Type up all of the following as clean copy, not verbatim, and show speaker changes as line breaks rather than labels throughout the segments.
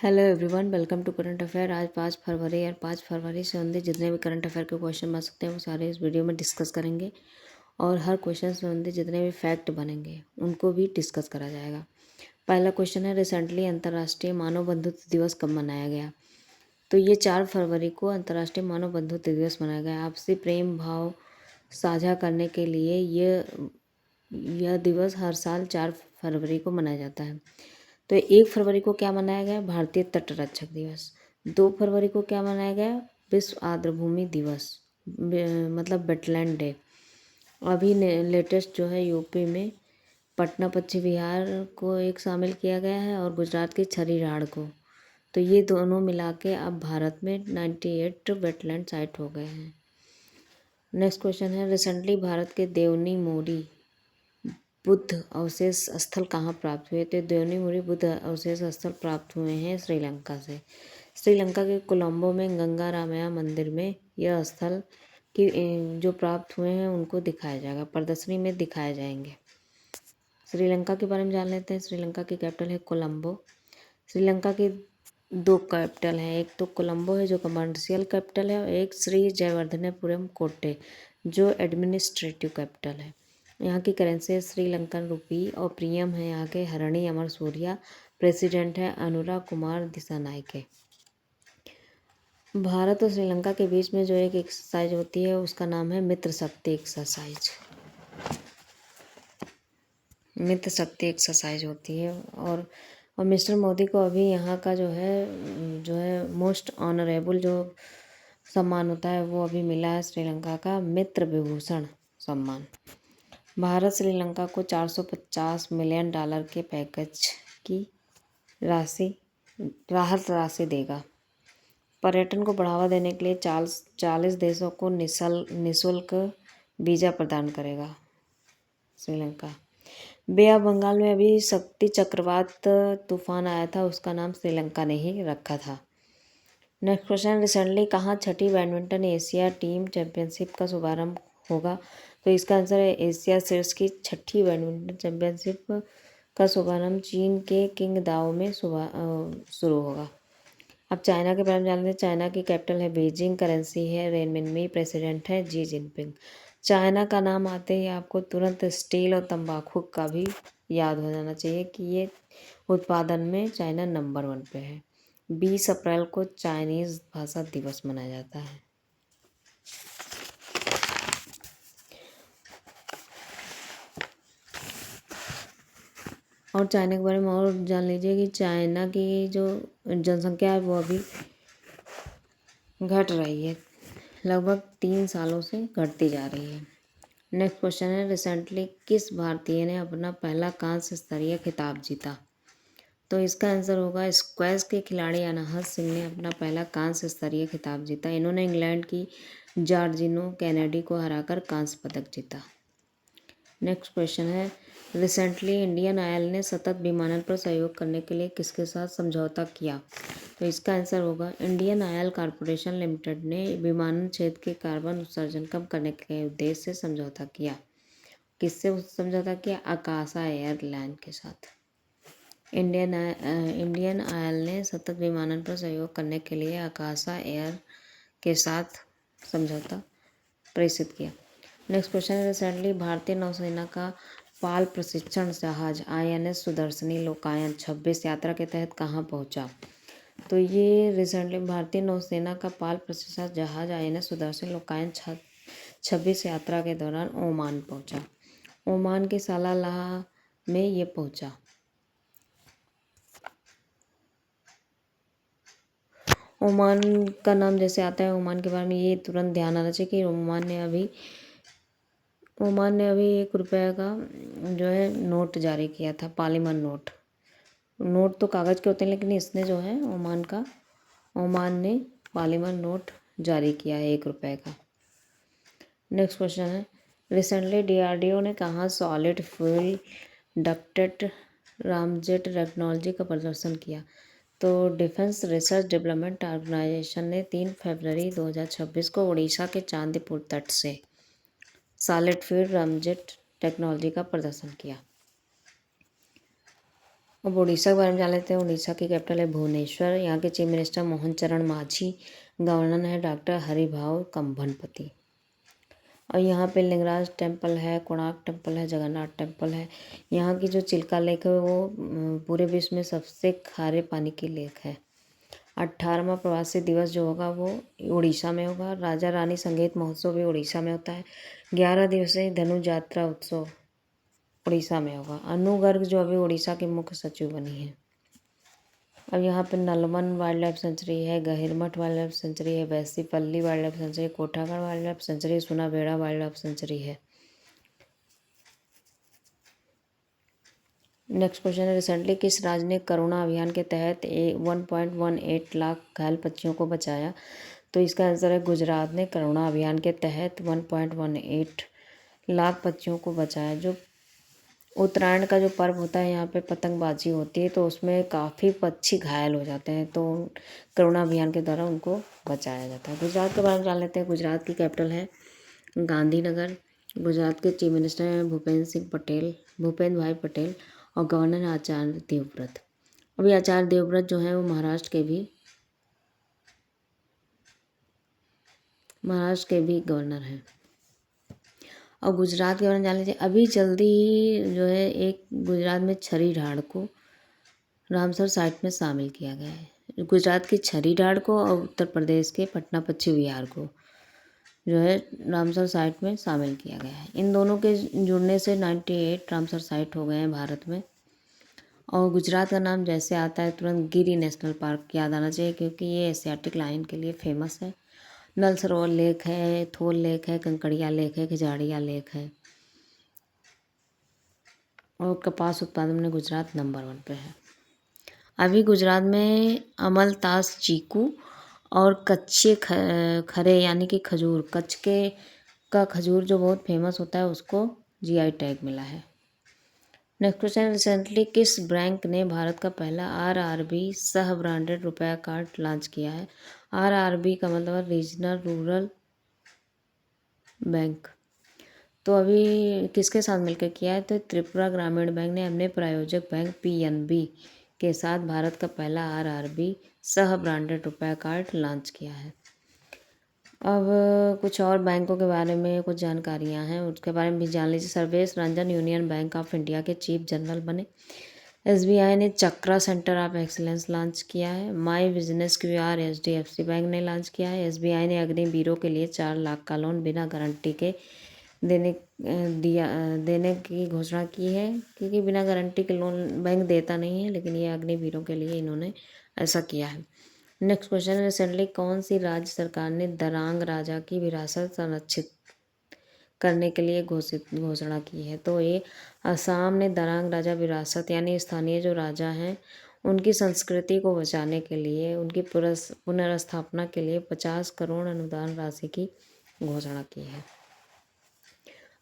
Hello everyone, welcome to current affair. आज 5 फरवरी और 5 फरवरी से संबंधित जितने भी करंट अफेयर के क्वेश्चन बन सकते हैं वो सारे इस वीडियो में डिस्कस करेंगे और हर क्वेश्चन से संबंधित जितने भी फैक्ट बनेंगे उनको भी डिस्कस करा जाएगा। पहला क्वेश्चन है, रिसेंटली अंतर्राष्ट्रीय मानव बंधुत्व दिवस कब मनाया गया? तो ये 4 फरवरी को अंतर्राष्ट्रीय मानव बंधुत्व दिवस मनाया गया। आपसी प्रेम भाव साझा करने के लिए यह दिवस हर साल 4 फरवरी को मनाया जाता है। तो 1 फरवरी को क्या मनाया गया? भारतीय तटरक्षक दिवस। 2 फरवरी को क्या मनाया गया? विश्व आर्द्रभूमि दिवस, मतलब वेटलैंड डे। अभी लेटेस्ट जो है यूपी में पटना पश्चिम बिहार को एक शामिल किया गया है और गुजरात की छरीराड़ को। तो ये दोनों मिला के अब भारत में 98 वेटलैंड साइट हो गए हैं। नेक्स्ट क्वेश्चन है, रिसेंटली भारत के देवनी मोरी बुद्ध अवशेष स्थल कहाँ प्राप्त हुए? तो देवनी मोरी बुद्ध अवशेष स्थल प्राप्त हुए हैं श्रीलंका से। श्रीलंका के कोलंबो में गंगा रामया मंदिर में यह स्थल की जो प्राप्त हुए हैं उनको दिखाया जाएगा, प्रदर्शनी में दिखाए जाएंगे। श्रीलंका के बारे में जान लेते हैं। श्रीलंका की कैपिटल है कोलंबो। श्रीलंका की 2 कैपिटल हैं, एक तो कोलंबो है जो कमर्शियल कैपिटल है और एक श्री जयवर्धनेपुरम कोट्टे जो एडमिनिस्ट्रेटिव कैपिटल है। यहाँ की करेंसी है श्रीलंकन रुपी और पीएम है यहाँ के हरणी अमर सूर्या। प्रेसिडेंट है अनुरा कुमार दिसानायके। भारत और श्रीलंका के बीच में जो एक एक्सरसाइज होती है उसका नाम है मित्र शक्ति एक्सरसाइज। मित्र शक्ति एक्सरसाइज होती है और मिस्टर मोदी को अभी यहाँ का जो है मोस्ट ऑनरेबल जो सम्मान होता है वो अभी मिला है श्रीलंका का मित्र विभूषण सम्मान। भारत श्रीलंका को $450 मिलियन के पैकेज की राहत राशि देगा। पर्यटन को बढ़ावा देने के लिए 40 देशों को निःशुल्क वीज़ा प्रदान करेगा श्रीलंका। बे ऑफ बंगाल में अभी शक्ति चक्रवात तूफान आया था, उसका नाम श्रीलंका ने ही रखा था। नेक्स्ट क्वेश्चन, रिसेंटली कहाँ छठी बैडमिंटन एशिया टीम चैंपियनशिप का शुभारंभ होगा? तो इसका आंसर है एशिया शीर्ष की छठी बैडमिंटन चैंपियनशिप का शुभारंभ चीन के किंगदाओ में शुरू होगा। अब चाइना के बारे में जान लेते हैं। चाइना की कैपिटल है बीजिंग, करेंसी है रेनमिनमी, प्रेसिडेंट है जी जिनपिंग। चाइना का नाम आते ही आपको तुरंत स्टील और तंबाकू का भी याद हो जाना चाहिए कि ये उत्पादन में चाइना नंबर 1 पे है। 20 अप्रैल को चाइनीज़ भाषा दिवस मनाया जाता है। और चाइना के बारे में और जान लीजिए कि चाइना की जो जनसंख्या है वो अभी घट रही है, लगभग 3 सालों से घटती जा रही है। नेक्स्ट क्वेश्चन है, रिसेंटली किस भारतीय ने अपना पहला कांस्य स्तरीय खिताब जीता? तो इसका आंसर होगा स्क्वैश के खिलाड़ी अनाहत सिंह ने अपना पहला कांस्य स्तरीय खिताब जीता। इन्होंने इंग्लैंड की जॉर्जिनो कैनेडी को हराकर कांस्य पदक जीता। नेक्स्ट क्वेश्चन है, रिसेंटली इंडियन ऑयल ने सतत विमानन पर सहयोग करने के लिए किसके साथ समझौता किया? तो इसका आंसर होगा इंडियन ऑयल कॉरपोरेशन लिमिटेड ने विमानन क्षेत्र के कार्बन उत्सर्जन कम करने के उद्देश्य से समझौता किया। किससे समझौता किया? आकाशा एयरलाइन के साथ। इंडियन ऑयल ने सतत विमानन पर सहयोग करने के लिए आकाशा एयर के साथ समझौता प्रेषित किया। नेक्स्ट क्वेश्चन है, रिसेंटली भारतीय नौसेना का पाल प्रशिक्षण जहाज INS सुदर्शनी लोकायन 26 यात्रा के तहत कहाँ पहुँचा? तो ये रिसेंटली भारतीय नौसेना का पाल प्रशिक्षण जहाज INS सुदर्शनी लोकायन 26 यात्रा के दौरान ओमान पहुँचा। ओमान के सलालाह में ये पहुँचा। ओमान का नाम जैसे आता है ओमान के बारे में ये तुरंत ध्यान आना चाहिए कि ओमान ने अभी 1 रुपये का जो है नोट जारी किया था, पॉलीमर नोट। नोट तो कागज़ के होते हैं लेकिन इसने जो है ओमान ने पॉलीमर नोट जारी किया है 1 रुपये का। नेक्स्ट क्वेश्चन है, रिसेंटली DRDO ने कहाँ solid fuel ducted ramjet technology का प्रदर्शन किया? तो डिफेंस रिसर्च डेवलपमेंट ऑर्गेनाइजेशन ने 3 फरवरी 2026 को उड़ीसा के चांदीपुर तट से सॉलिड फ्यूल रामजेट टेक्नोलॉजी का प्रदर्शन किया। अब उड़ीसा के बारे में जान लेते हैं। उड़ीसा की कैपिटल है भुवनेश्वर। यहाँ के चीफ मिनिस्टर मोहन चरण मांझी। गवर्नर है डॉक्टर हरिभाव कंभनपति। और यहाँ पे लिंगराज टेम्पल है, कोणार्क टेम्पल है, जगन्नाथ टेम्पल है। यहाँ की जो चिल्का लेक है वो पूरे विश्व में सबसे खारे पानी की लेक है। 18वां प्रवासी दिवस जो होगा वो उड़ीसा में होगा। राजा रानी संगीत महोत्सव भी उड़ीसा में होता है। 11 दिवसीय धनु यात्रा उत्सव उड़ीसा में होगा। अनु गर्ग जो अभी उड़ीसा की मुख्य सचिव बनी है। अब यहाँ पे नलवन वाइल्ड लाइफ सेंचुरी है, गहिरमठ वाइल्ड लाइफ सेंचुरी है, Baisipalli wildlife sanctuary, Kothagarh wildlife sanctuary, Sunabeda wildlife sanctuary है। नेक्स्ट क्वेश्चन है, रिसेंटली किस राज्य ने करुणा अभियान के तहत 1.18 लाख घायल पक्षियों को बचाया? तो इसका आंसर है गुजरात ने करुणा अभियान के तहत 1.18 लाख पक्षियों को बचाया। जो उत्तरायण का जो पर्व होता है यहाँ पे पतंगबाजी होती है तो उसमें काफ़ी पक्षी घायल हो जाते हैं, तो करुणा अभियान के द्वारा उनको बचाया जाता है। गुजरात के बारे में जान लेते हैं। गुजरात की कैपिटल है गांधीनगर। गुजरात के चीफ मिनिस्टर हैं भूपेंद्र भाई पटेल और गवर्नर है आचार्य देवव्रत। अभी आचार्य देवव्रत जो है वो महाराष्ट्र के भी गवर्नर हैं। और गुजरात के बारे में जान लीजिए। अभी जल्दी ही जो है एक गुजरात में छरी ढाड़ को रामसर साइट में शामिल किया गया है। गुजरात की छरी ढाड़ को और उत्तर प्रदेश के पटना पश्चिम विहार को जो है रामसर साइट में शामिल किया गया है। इन दोनों के जुड़ने से 98 रामसर साइट हो गए हैं भारत में। और गुजरात का नाम जैसे आता है तुरंत गिरी नेशनल पार्क याद आना चाहिए, क्योंकि ये एशियाटिक लायन के लिए फेमस है। नल सरोवर लेक है, थोल लेक है, कंकड़िया लेक है, खिजाड़िया लेक है। और कपास उत्पादन में गुजरात नंबर 1 पे है। अभी गुजरात में अमलतास चीकू और कच्चे खरे यानी कि खजूर, कच्छ का खजूर जो बहुत फेमस होता है उसको जीआई टैग मिला है। नेक्स्ट क्वेश्चन, रिसेंटली किस बैंक ने भारत का पहला आरआरबी सह ब्रांडेड रुपया कार्ड लॉन्च किया है? आरआरबी का मतलब रीजनल रूरल बैंक। तो अभी किसके साथ मिलकर किया है? तो त्रिपुरा ग्रामीण बैंक ने अपने प्रायोजक बैंक पीएनबी के साथ भारत का पहला आरआरबी सह ब्रांडेड रुपया कार्ड लॉन्च किया है। अब कुछ और बैंकों के बारे में कुछ जानकारियां हैं, उसके बारे में भी जान लीजिए। Sarvesh Ranjan union bank of India के चीफ जनरल बने। एसबीआई ने चक्रा सेंटर ऑफ एक्सीलेंस लॉन्च किया है। My business QR HDFC bank ने लॉन्च किया है। एसबीआई ने अग्निवीरों के लिए 4 लाख का लोन बिना गारंटी के देने की घोषणा की है, क्योंकि बिना गारंटी के लोन बैंक देता नहीं है, लेकिन ये अग्निवीरों के लिए इन्होंने ऐसा किया है। नेक्स्ट क्वेश्चन, रिसेंटली कौन सी राज्य सरकार ने दरांग राजा की विरासत संरक्षित करने के लिए घोषणा की है? तो ये असम ने दरांग राजा विरासत यानी स्थानीय जो राजा हैं उनकी संस्कृति को बचाने के लिए, उनकी पुनर्स्थापना के लिए 50 करोड़ अनुदान राशि की घोषणा की है।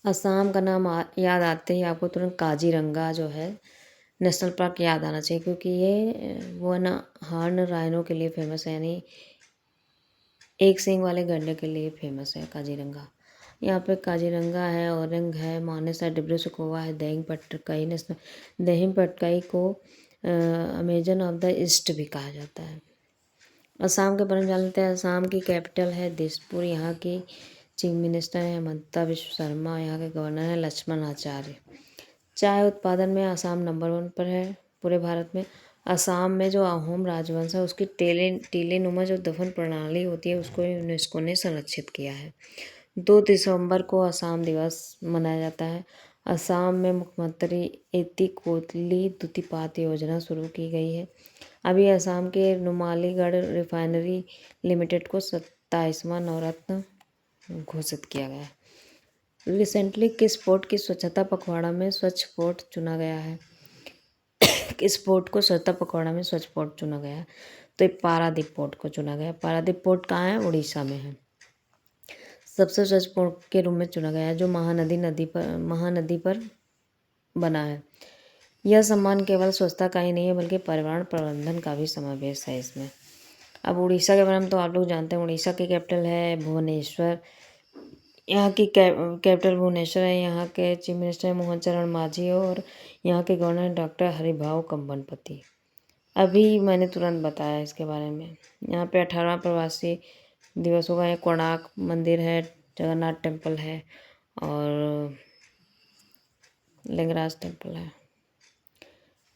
असम का नाम याद आते ही आपको तुरंत काजीरंगा जो है नेशनल पार्क याद आना चाहिए, क्योंकि ये हॉर्न राइनो के लिए फेमस है, यानी एक सींग वाले गैंडे के लिए फेमस है काजीरंगा। यहाँ पे काजीरंगा है, औरंग है, मानस है, डिब्रू सखोवा है, दहिंग पटकाई नेशनल। दहिंग पटकाई को अमेजन ऑफ द ईस्ट भी कहा जाता है। असम के बारे में जान लेते हैं। असम की कैपिटल है दिसपुर। यहाँ की चीफ मिनिस्टर है हिमंता विश्व शर्मा। यहाँ के गवर्नर हैं लक्ष्मण आचार्य। चाय उत्पादन में असम नंबर 1 पर है पूरे भारत में। असम में जो अहोम राजवंश है उसकी टीलेनुमा जो दफन प्रणाली होती है उसको यूनेस्को ने संरक्षित किया है। 2 दिसंबर को असम दिवस मनाया जाता है। असम में मुख्यमंत्री एती कोटली दुतिपात योजना शुरू की गई है। अभी असम के नुमालीगढ़ रिफाइनरी लिमिटेड को 27वां नवरत्न घोषित किया गया है। रिसेंटली किस पोर्ट की स्वच्छता पखवाड़ा में स्वच्छ पोर्ट चुना गया है? किस पोर्ट को स्वच्छता पखवाड़ा में स्वच्छ पोर्ट चुना गया है? तो ये पारादीप पोर्ट को चुना गया। पारादीप पोर्ट कहाँ है? उड़ीसा में है। सबसे स्वच्छ पोर्ट के रूप में चुना गया है जो महानदी पर बना है। यह सम्मान केवल स्वच्छता का ही नहीं है बल्कि पर्यावरण प्रबंधन का भी समावेश है इसमें। अब उड़ीसा के बारे में तो आप लोग जानते हैं। उड़ीसा की कैपिटल है भुवनेश्वर। यहाँ की कैपिटल भुवनेश्वर है। यहाँ के चीफ मिनिस्टर मोहन चरण मांझी और यहाँ के गवर्नर डॉक्टर हरिभाऊ कंबनपति। अभी मैंने तुरंत बताया इसके बारे में। यहाँ पे 18वां प्रवासी दिवस होगा। कोणार्क मंदिर है, जगन्नाथ टेम्पल है और लिंगराज टेम्पल है।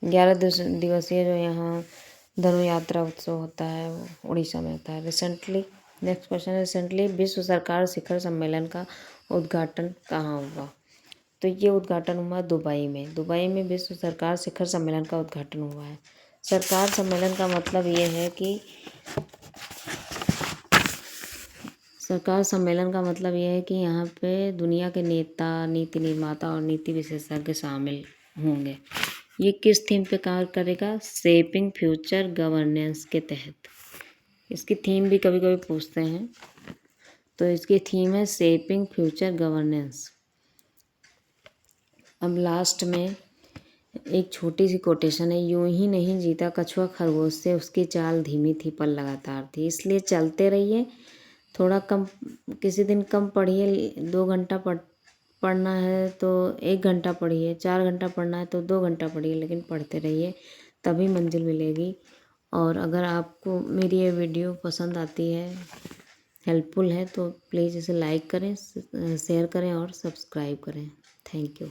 11 दिवसीय जो यहाँ धनु यात्रा उत्सव होता है वो उड़ीसा में होता है। रिसेंटली नेक्स्ट क्वेश्चन, रिसेंटली विश्व सरकार शिखर सम्मेलन का उद्घाटन कहाँ हुआ? तो ये उद्घाटन हुआ दुबई में। दुबई में विश्व सरकार शिखर सम्मेलन का उद्घाटन हुआ है। सरकार सम्मेलन का मतलब ये है कि सरकार सम्मेलन का मतलब ये है कि यहाँ पे दुनिया के नेता, नीति निर्माता और नीति विशेषज्ञ शामिल होंगे। ये किस थीम पे कार्य करेगा? शेपिंग फ्यूचर गवर्नेंस के तहत। इसकी थीम भी कभी कभी पूछते हैं, तो इसकी थीम है शेपिंग फ्यूचर गवर्नेंस। अब लास्ट में एक छोटी सी कोटेशन है, यूं ही नहीं जीता कछुआ खरगोश से, उसकी चाल धीमी थी पर लगातार थी। इसलिए चलते रहिए, थोड़ा कम, किसी दिन कम पढ़िए। 2 घंटा पढ़ना है तो 1 घंटा पढ़िए, 4 घंटा पढ़ना है तो 2 घंटा पढ़िए, लेकिन पढ़ते रहिए, तभी मंजिल मिलेगी। और अगर आपको मेरी ये वीडियो पसंद आती है, हेल्पफुल है, तो प्लीज़ इसे लाइक करें, शेयर करें और सब्सक्राइब करें। Thank you.